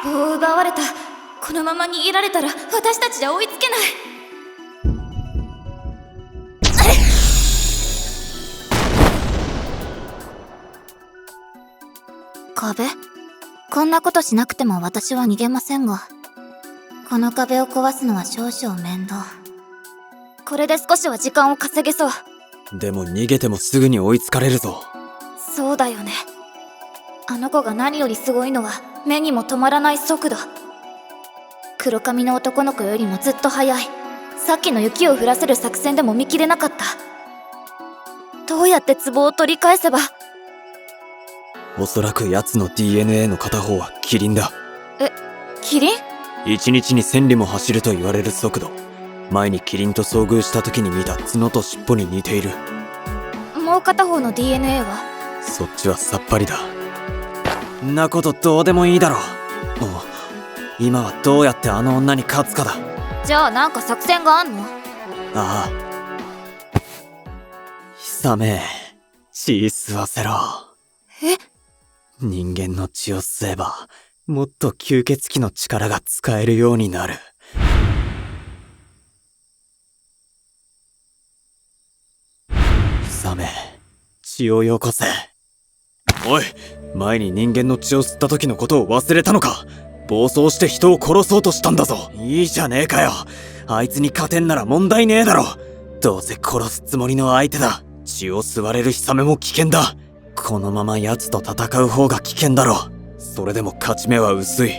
壺を奪われた。このまま逃げられたら私たちじゃ追いつけない。壁？こんなことしなくても私は逃げませんが、この壁を壊すのは少々面倒。これで少しは時間を稼げそう。でも逃げてもすぐに追いつかれるぞ。そうだよね。あの子が何よりすごいのは目にも止まらない速度。黒髪の男の子よりもずっと速い。さっきの雪を降らせる作戦でも見切れなかった。どうやって壺を取り返せば。おそらく奴の DNA の片方はキリンだ。キリン1日に1000里も走ると言われる速度。前にキリンと遭遇した時に見た角と尻尾に似ている。もう片方の DNA は？そっちはさっぱりだ。んなことどうでもいいだろう。今はどうやってあの女に勝つかだ。じゃあなんか作戦があんの？ああ。久め、血吸わせろ。え？人間の血を吸えば、もっと吸血鬼の力が使えるようになる。久め、血をよこせ。おい、前に人間の血を吸った時のことを忘れたのか？暴走して人を殺そうとしたんだぞ。いいじゃねえかよ。あいつに勝てんなら問題ねえだろ。どうせ殺すつもりの相手だ。血を吸われる氷雨も危険だ。このまま奴と戦う方が危険だろ。それでも勝ち目は薄い。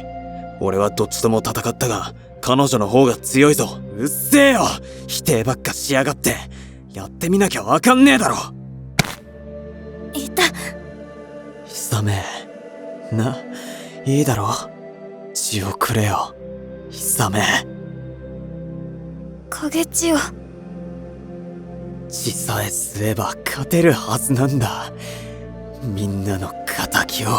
俺はどっちとも戦ったが、彼女の方が強いぞ。うっせえよ。否定ばっかしやがって。やってみなきゃわかんねえだろ。いた。氷雨、いいだろ。血をくれよ、氷雨。影血を。血さえ吸えば勝てるはずなんだ。みんなの仇を。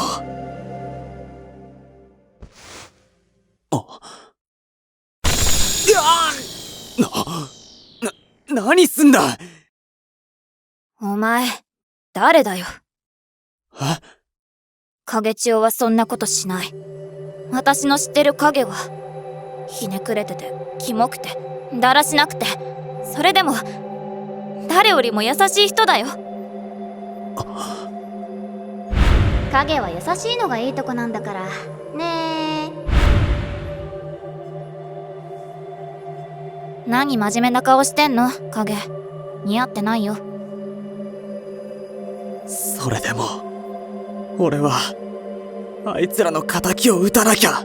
何すんだ。お前誰だよ。え？影千代はそんなことしない。私の知ってる影はひねくれててキモくてだらしなくて、それでも誰よりも優しい人だよ。影は優しいのがいいとこなんだからね。何真面目な顔してんの影。似合ってないよ。それでも俺はあいつらの仇を討たなきゃ。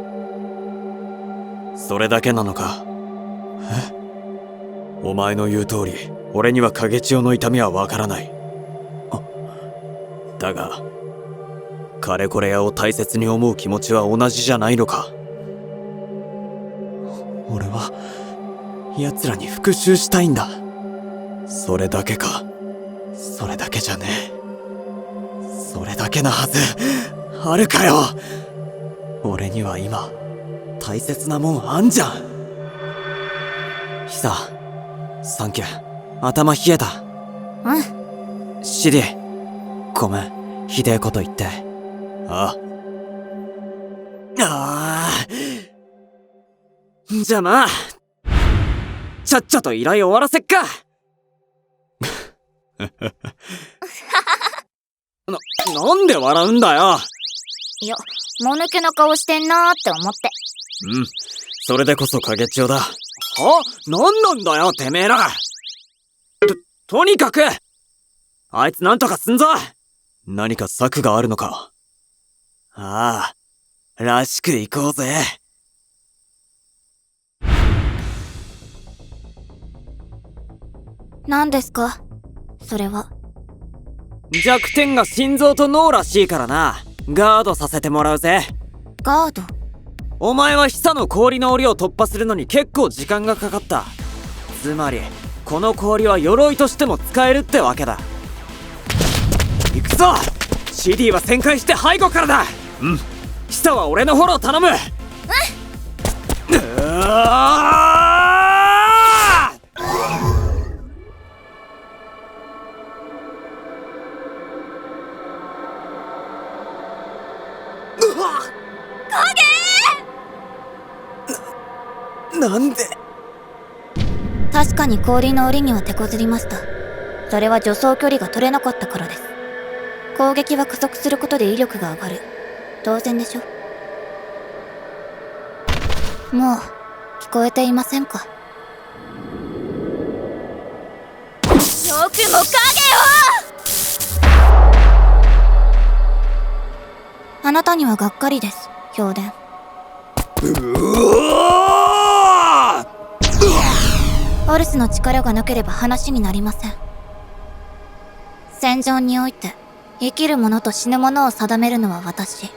それだけなのか？お前の言う通り、俺には影千代の痛みはわからない。だがかれこれ屋を大切に思う気持ちは同じじゃないのか？俺は奴らに復讐したいんだ。それだけか？それだけじゃねえ。それだけなはずあるかよ。俺には今大切なもんあんじゃん。久、サンキュー。頭冷えた。シディ、ごめん、ひでえこと言って。じゃあまあ、ちゃっちゃと依頼終わらせっか。なんで笑うんだよ。いや、もぬけの顔してんなーって思って。それでこそ影千代だ。なんなんだよてめえら。とにかくあいつなんとかすんぞ。何か策があるのか？らしく行こうぜ。何ですかそれは？弱点が心臓と脳らしいからな。ガードさせてもらうぜ。ガード？お前は久の氷の檻を突破するのに結構時間がかかった。つまりこの氷は鎧としても使えるってわけだ。行くぞ。シディは旋回して背後からだ。久は俺のフォロー頼む。影！なんで。確かに氷の檻には手こずりました。それは助走距離が取れなかったからです。攻撃は加速することで威力が上がる。当然でしょ。もう聞こえていませんか。よくも影を。あなたにはがっかりです、評伝。ホルスの力がなければ話になりません。戦場において生きる者と死ぬ者を定めるのは私。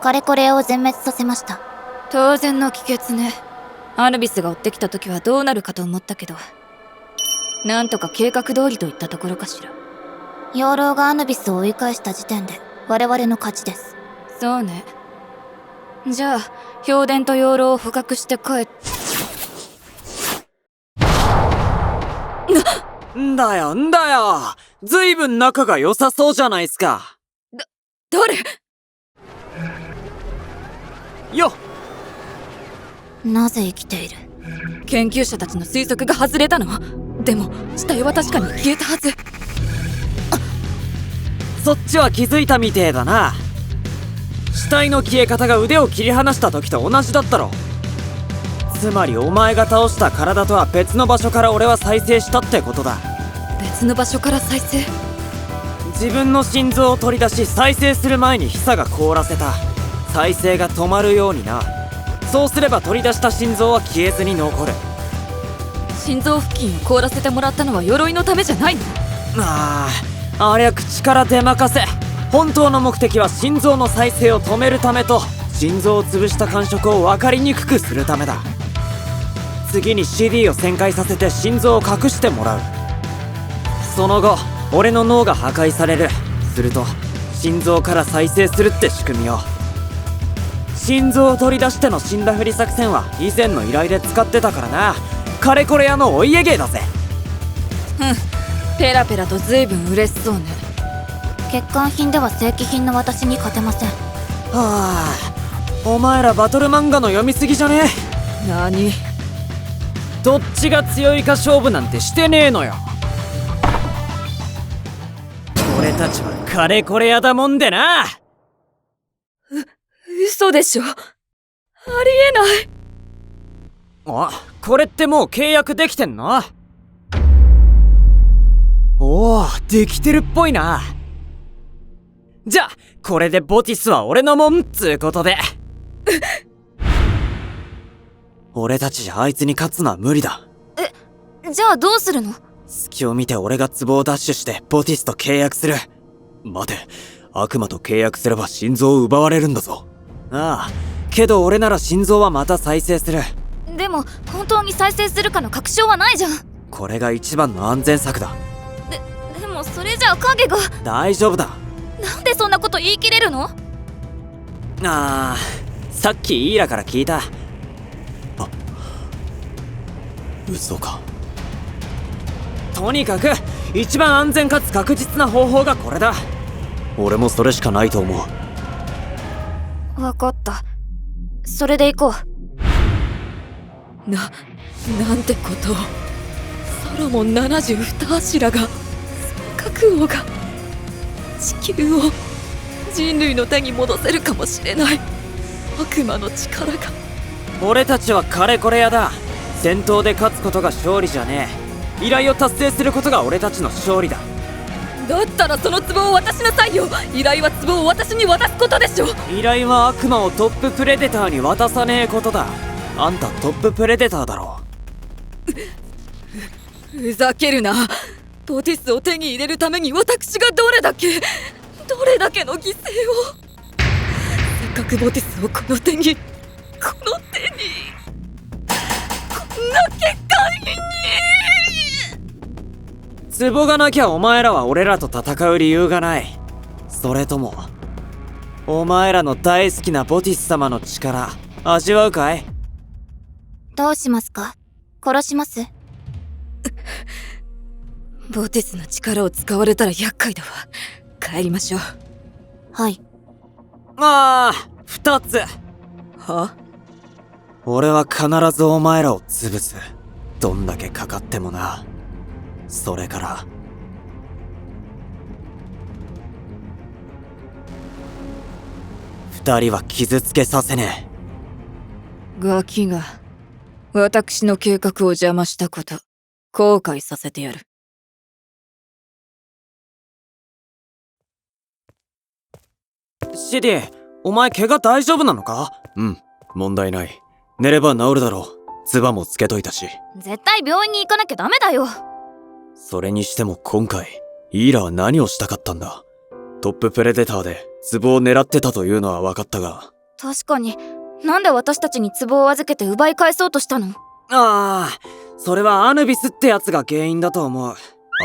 カレコレを全滅させました。当然の帰結ね。アヌビスが追ってきた時はどうなるかと思ったけど、なんとか計画通りといったところかしら。養老がアヌビスを追い返した時点で我々の勝ちです。そうね。じゃあ評伝と養老を捕獲して帰って。んだよずいぶん仲が良さそうじゃないっすか。誰よっ。なぜ生きている。研究者たちの推測が外れたの。でも死体は確かに消えたはず。そっちは気づいたみてえだな。死体の消え方が腕を切り離した時と同じだったろ。つまりお前が倒した体とは別の場所から俺は再生したってことだ。別の場所から再生。自分の心臓を取り出し再生する前にヒサが凍らせた。再生が止まるようにな。そうすれば取り出した心臓は消えずに残る。心臓付近を凍らせてもらったのは鎧のためじゃないの。ありゃ口から出まかせ。本当の目的は心臓の再生を止めるためと心臓を潰した感触を分かりにくくするためだ。次に CD を旋回させて心臓を隠してもらう。その後俺の脳が破壊される。すると心臓から再生するって仕組みよ。心臓を取り出しての死んだふり作戦は以前の依頼で使ってたからな。カレコレ屋のお家芸だぜ。ペラペラと随分嬉しそうね。欠陥品では正規品の私に勝てません。お前らバトル漫画の読みすぎじゃねえ。何？どっちが強いか勝負なんてしてねえのよ。俺たちはカレコレ屋だもんでな。嘘でしょ。ありえない。これってもう契約できてんの？おお、できてるっぽいな。じゃあこれでボティスは俺のもんっつうことで。俺たちじゃあいつに勝つのは無理だ。じゃあどうするの？隙を見て俺が壺をダッシュしてボティスと契約する。待て、悪魔と契約すれば心臓を奪われるんだぞ。けど俺なら心臓はまた再生する。でも本当に再生するかの確証はないじゃん。これが一番の安全策だ。でもそれじゃあ影が。大丈夫だ。なんでそんなこと言い切れるの？さっきイーラから聞いた。嘘か。とにかく一番安全かつ確実な方法がこれだ。俺もそれしかないと思う。わかった。それで行こう。なんてことを。ソロモン72柱が、核王が、地球を人類の手に戻せるかもしれない悪魔の力が。俺たちはカレコレ屋だ。戦闘で勝つことが勝利じゃねえ。依頼を達成することが俺たちの勝利だ。だったらその壺を渡しなさいよ。依頼は壺を私に渡すことでしょ。依頼は悪魔をトッププレデターに渡さねえことだ。あんたトッププレデターだろ。ふざけるな。ボティスを手に入れるために私がどれだけの犠牲を。せっかくボティスをこの手にこんな欠陥品に。壺がなきゃお前らは俺らと戦う理由がない。それともお前らの大好きなボティス様の力味わうかい？どうしますか？殺します？ボティスの力を使われたら厄介だわ。帰りましょう。はい。2つ。は？俺は必ずお前らを潰す。どんだけかかってもな。それから二人は傷つけさせねガキが私の計画を邪魔したこと後悔させてやる。え。シディ、お前怪我大丈夫なのか？うん、問題ない。寝れば治るだろう。唾もつけといたし。絶対病院に行かなきゃダメだよ。それにしても今回イーラは何をしたかったんだ？トッププレデターで壺を狙ってたというのは分かったが。確かに、なんで私たちに壺を預けて奪い返そうとしたの？ああ、それはアヌビスってやつが原因だと思う。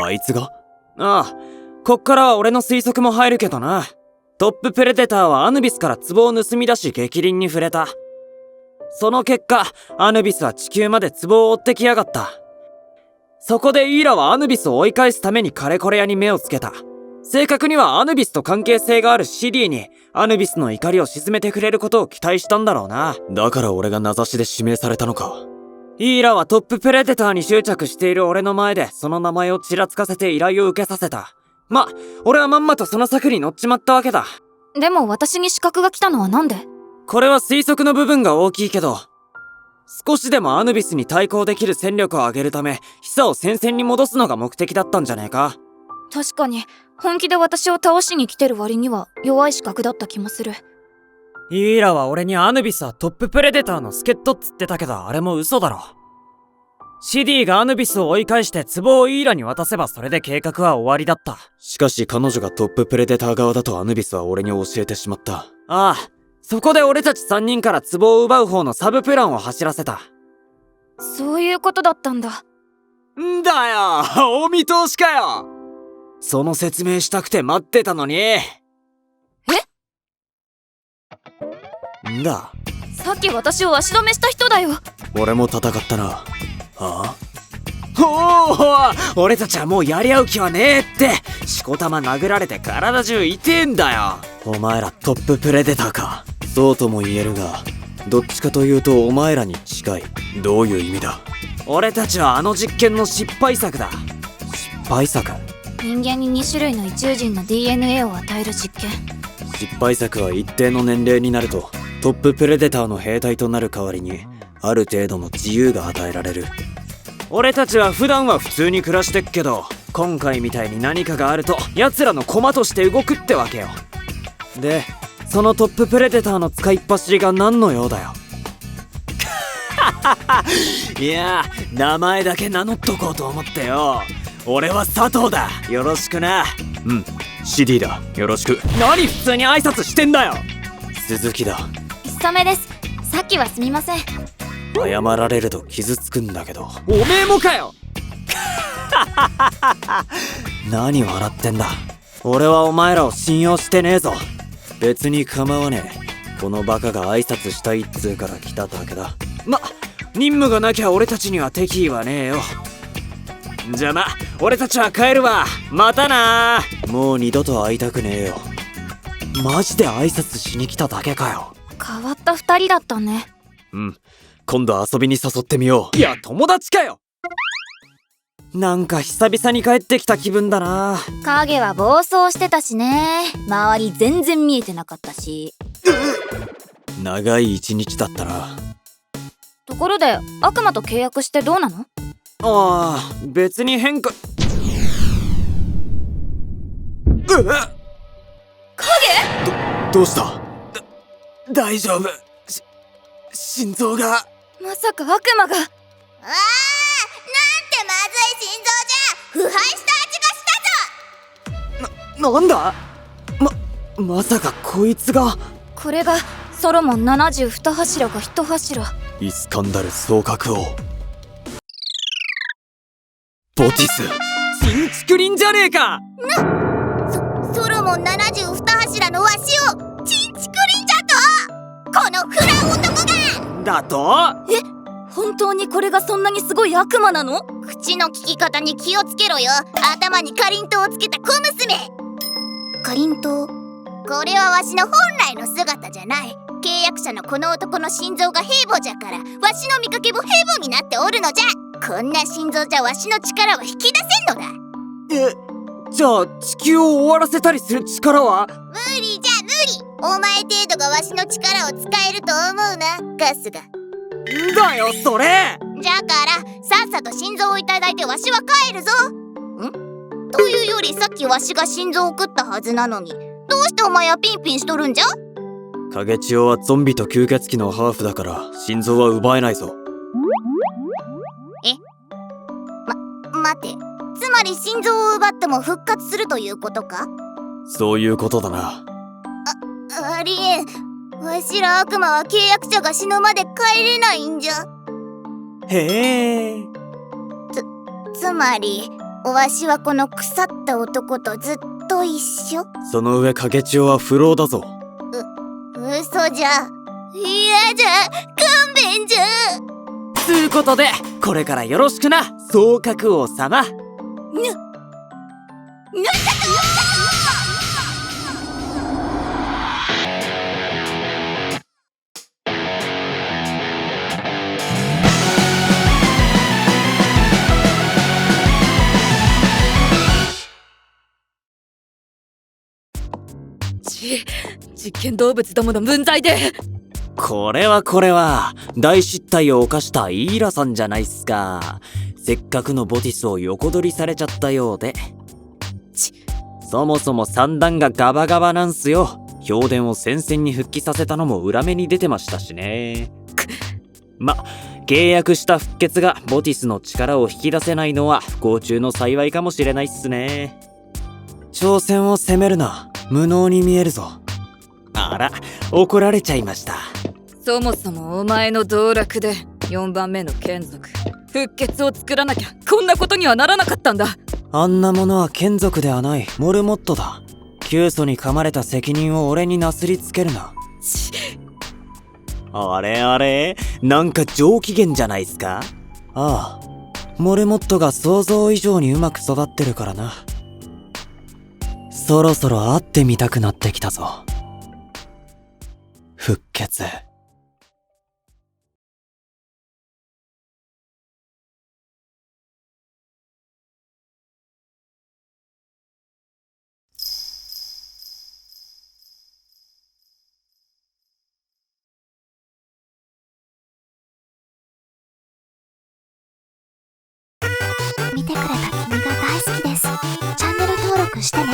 あいつが？ああ、こっからは俺の推測も入るけどな。トッププレデターはアヌビスから壺を盗み出し逆鱗に触れた。その結果、アヌビスは地球まで壺を追ってきやがった。そこでイーラはアヌビスを追い返すためにカレコレ屋に目をつけた。正確にはアヌビスと関係性があるシディにアヌビスの怒りを鎮めてくれることを期待したんだろうな。だから俺が名指しで指名されたのか。イーラはトッププレデターに執着している俺の前でその名前をちらつかせて依頼を受けさせた。俺はまんまとその策に乗っちまったわけだ。でも私に資格が来たのはなんで？これは推測の部分が大きいけど、少しでもアヌビスに対抗できる戦力を上げるため、ヒサを戦線に戻すのが目的だったんじゃねえか？確かに、本気で私を倒しに来てる割には弱い資格だった気もする。イーラは俺にアヌビスはトッププレデターの助っ人っつってたけど、あれも嘘だろ。シディがアヌビスを追い返して壺をイーラに渡せばそれで計画は終わりだった。しかし彼女がトッププレデター側だとアヌビスは俺に教えてしまった。ああ、そこで俺たち3人から壺を奪う方のサブプランを走らせた。そういうことだったんだ。んだよ、お見通しかよ。その説明したくて待ってたのに。んだ。さっき私を足止めした人だよ。俺も戦ったな。はあ？おお、俺たちはもうやり合う気はねえって。しこたま殴られて体中痛えんだよ。お前らトッププレデターか。そうとも言えるが、どっちかというとお前らに近い。どういう意味だ？俺たちはあの実験の失敗作だ。失敗作？人間に2種類の異虫人の DNA を与える実験。失敗作は一定の年齢になるとトッププレデターの兵隊となる代わりにある程度の自由が与えられる。俺たちは普段は普通に暮らしてっけど、今回みたいに何かがあると奴らの駒として動くってわけよ。で、そのトッププレデターの使いっ走りが何の用だよ。いや、名前だけ名乗っとこうと思ってよ。俺は佐藤だ。よろしくな。うん、シディだ。よろしく。何普通に挨拶してんだよ。鈴木だ。一茶目です。さっきはすみません。謝られると傷つくんだけど。おめえもかよ。何笑ってんだ。俺はお前らを信用してねえぞ。別に構わねえ。このバカが挨拶したいっつうから来ただけだ。任務がなきゃ俺たちには敵意はねえよ。じゃあ俺たちは帰るわ。またな。もう二度と会いたくねえよ。マジで挨拶しに来ただけかよ。変わった2人だったね。うん、今度遊びに誘ってみよう。いや、友達かよ。なんか久々に帰ってきた気分だな。影は暴走してたしね。周り全然見えてなかったし。長い一日だったな。ところで悪魔と契約してどうなの？ああ、別に変化。どうした？大丈夫。心臓が。まさか悪魔が。なんてまずい心臓じゃ。腐敗した味がしたぞ。なんだ？まさかこいつが。これがソロモン72柱が1柱。イスカンダル総閣王ボティス。新竹林じゃねえか。ソロモン72柱のわしをチンチクリンじゃと。このフラン男がだと。本当にこれがそんなにすごい悪魔なの？口の利き方に気をつけろよ。頭にかりんとうをつけた小娘。かりんとうこれはわしの本来の姿じゃない。契約者のこの男の心臓がヘボじゃから、わしの見かけもヘボになっておるのじゃ。こんな心臓じゃわしの力は引き出せんのだ。じゃあ地球を終わらせたりする力は？無理じゃ無理。お前程度がわしの力を使えると思うな、ガスが。だよそれ！じゃからさっさと心臓をいただいてわしは帰るぞ。というよりさっきわしが心臓を食ったはずなのに、どうしてお前はピンピンしとるんじゃ？影千代はゾンビと吸血鬼のハーフだから心臓は奪えないぞ。待て、つまり心臓を奪っても復活するということか？そういうことだな。ありえん。わしら悪魔は契約者が死ぬまで帰れないんじゃ。へえ。つまりわしはこの腐った男とずっと一緒？その上影千代は不老だぞ。嘘じゃ。嫌じゃ。勘弁じゃ。つうことでこれからよろしくな、総覚王様。実験動物どもの分際で。これは大失態を犯したイーラさんじゃないっすか。せっかくのボティスを横取りされちゃったようで。そもそも三段がガバガバなんすよ。評伝を戦線に復帰させたのも裏目に出てましたしね。契約した復活がボティスの力を引き出せないのは不幸中の幸いかもしれないっすね。挑戦を責めるな、無能に見えるぞ。あら、怒られちゃいました。そもそもお前の道楽で4番目の眷属復活を作らなきゃこんなことにはならなかったんだ。あんなものは眷属ではない、モルモットだ。窮鼠に噛まれた責任を俺になすりつけるな。あれなんか上機嫌じゃないっすか？ああ、モルモットが想像以上にうまく育ってるからな。そろそろ会ってみたくなってきたぞ。復活。見てくれた君が大好きです。チャンネル登録してね。